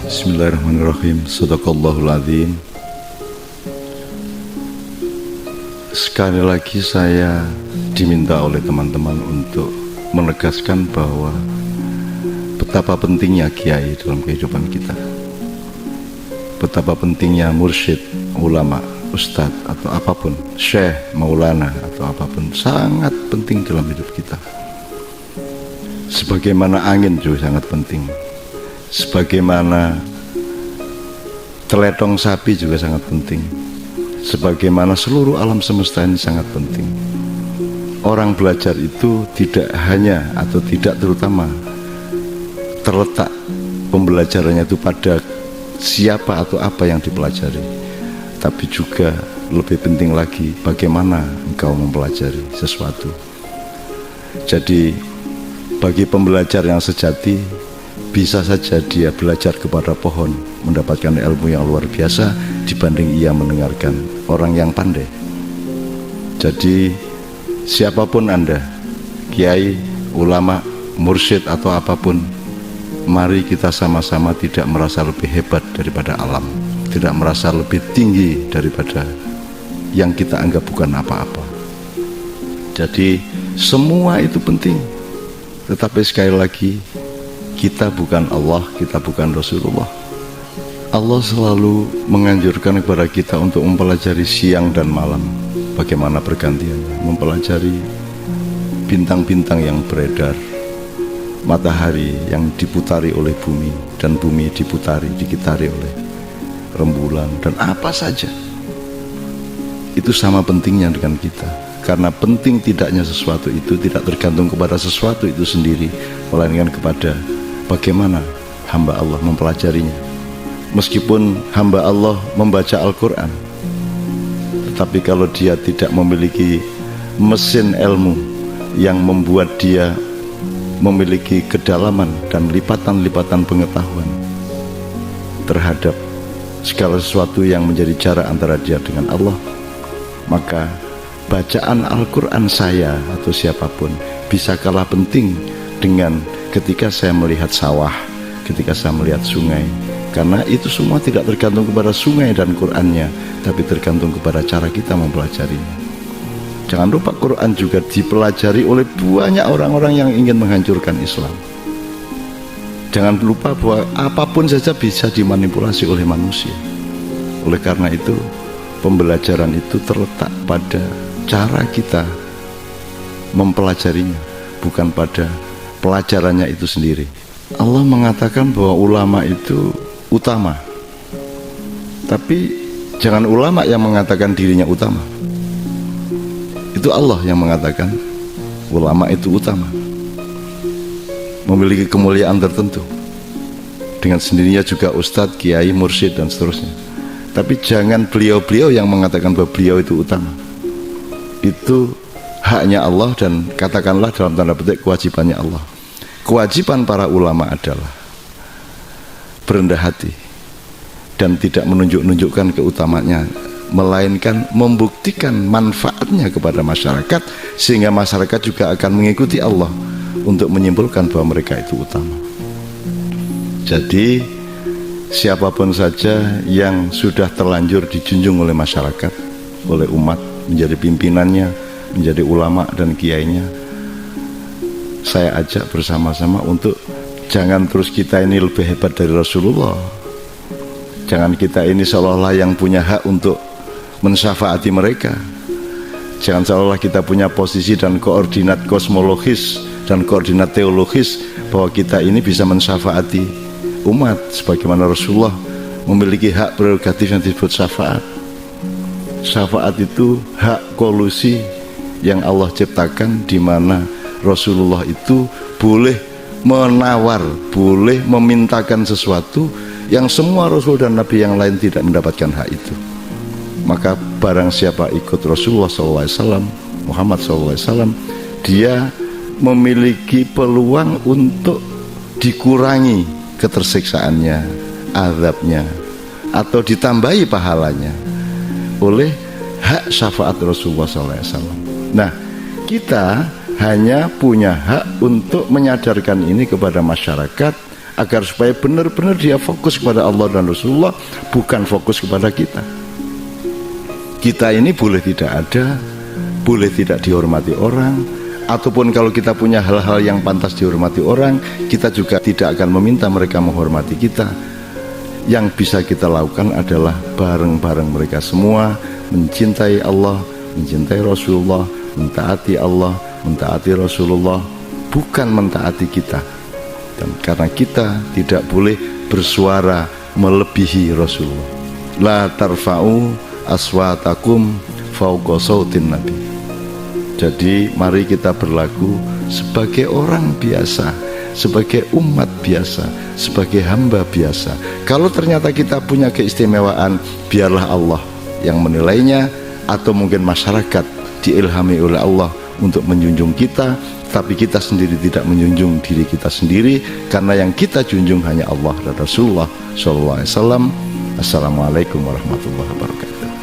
Bismillahirrahmanirrahim. Shadaqallahul adzim. Sekali lagi saya diminta oleh teman-teman untuk menegaskan bahwa betapa pentingnya kiai dalam kehidupan kita, betapa pentingnya mursyid, ulama, ustadz atau apapun, syekh, maulana atau apapun, sangat penting dalam hidup kita. Sebagaimana angin juga sangat penting, sebagaimana teletong sapi juga sangat penting, sebagaimana seluruh alam semesta ini sangat penting. Orang belajar itu tidak hanya atau tidak terutama terletak pembelajarannya itu pada siapa atau apa yang dipelajari, tapi juga lebih penting lagi bagaimana engkau mempelajari sesuatu. Jadi bagi pembelajar yang sejati, bisa saja dia belajar kepada pohon, mendapatkan ilmu yang luar biasa dibanding ia mendengarkan orang yang pandai. Jadi siapapun Anda, kiai, ulama, mursyid atau apapun, mari kita sama-sama tidak merasa lebih hebat daripada alam, tidak merasa lebih tinggi daripada yang kita anggap bukan apa-apa. Jadi semua itu penting, tetapi sekali lagi, kita bukan Allah, kita bukan Rasulullah. Allah selalu menganjurkan kepada kita untuk mempelajari siang dan malam, bagaimana pergantiannya, mempelajari bintang-bintang yang beredar, matahari yang diputari oleh bumi, dan bumi dikitari oleh rembulan, dan apa saja. Itu sama pentingnya dengan kita. Karena penting tidaknya sesuatu itu tidak tergantung kepada sesuatu itu sendiri, melainkan kepada bagaimana hamba Allah mempelajarinya. Meskipun hamba Allah membaca Al-Quran, tetapi kalau dia tidak memiliki mesin ilmu yang membuat dia memiliki kedalaman dan lipatan-lipatan pengetahuan terhadap segala sesuatu yang menjadi jarak antara dia dengan Allah, maka bacaan Al-Quran saya atau siapapun bisa kalah penting dengan ketika saya melihat sawah, ketika saya melihat sungai. Karena itu semua tidak tergantung kepada sungai dan Qurannya, tapi tergantung kepada cara kita mempelajarinya. Jangan lupa Quran juga dipelajari oleh banyak orang-orang yang ingin menghancurkan Islam. Jangan lupa bahwa apapun saja bisa dimanipulasi oleh manusia. Oleh karena itu, pembelajaran itu terletak pada cara kita mempelajarinya, bukan pada pelajarannya itu sendiri. Allah mengatakan bahwa ulama itu utama, tapi jangan ulama yang mengatakan dirinya utama. Itu Allah yang mengatakan ulama itu utama, memiliki kemuliaan tertentu. Dengan sendirinya juga ustadz, kiai, mursyid dan seterusnya. Tapi jangan beliau-beliau yang mengatakan bahwa beliau itu utama. Itu haknya Allah, dan katakanlah dalam tanda petik kewajibannya Allah. Kewajiban para ulama adalah berendah hati dan tidak menunjukkan keutamaannya, melainkan membuktikan manfaatnya kepada masyarakat, sehingga masyarakat juga akan mengikuti Allah untuk menyimpulkan bahwa mereka itu utama. Jadi siapapun saja yang sudah terlanjur dijunjung oleh masyarakat, oleh umat, menjadi pimpinannya, menjadi ulama dan kiainya, saya ajak bersama-sama untuk jangan terus kita ini lebih hebat dari Rasulullah. Jangan kita ini seolah-olah yang punya hak untuk mensyafaati mereka. Jangan seolah-olah kita punya posisi dan koordinat kosmologis dan koordinat teologis bahwa kita ini bisa mensyafaati umat sebagaimana Rasulullah memiliki hak prerogatif yang disebut syafaat. Syafaat itu hak kolusi yang Allah ciptakan, di mana Rasulullah itu boleh menawar, boleh memintakan sesuatu yang semua Rasul dan Nabi yang lain tidak mendapatkan hak itu. Maka barang siapa ikut Rasulullah SAW, Muhammad SAW, dia memiliki peluang untuk dikurangi ketersiksaannya, azabnya, atau ditambahi pahalanya oleh hak syafaat Rasulullah SAW. Nah, kita hanya punya hak untuk menyadarkan ini kepada masyarakat agar supaya benar-benar dia fokus kepada Allah dan Rasulullah, bukan fokus kepada kita. Kita ini boleh tidak ada, boleh tidak dihormati orang, ataupun kalau kita punya hal-hal yang pantas dihormati orang, kita juga tidak akan meminta mereka menghormati kita. Yang bisa kita lakukan adalah bareng-bareng mereka semua mencintai Allah, mencintai Rasulullah, mentaati Allah, mentaati Rasulullah, bukan mentaati kita. Dan karena kita tidak boleh bersuara melebihi Rasulullah. La tarfa'u aswatakum fauqa sautin Nabi. Jadi mari kita berlaku sebagai orang biasa, sebagai umat biasa, sebagai hamba biasa. Kalau ternyata kita punya keistimewaan, biarlah Allah yang menilainya, atau mungkin masyarakat diilhami oleh Allah untuk menjunjung kita, tapi kita sendiri tidak menjunjung diri kita sendiri, karena yang kita junjung hanya Allah dan Rasulullah SAW. Assalamualaikum warahmatullahi wabarakatuh.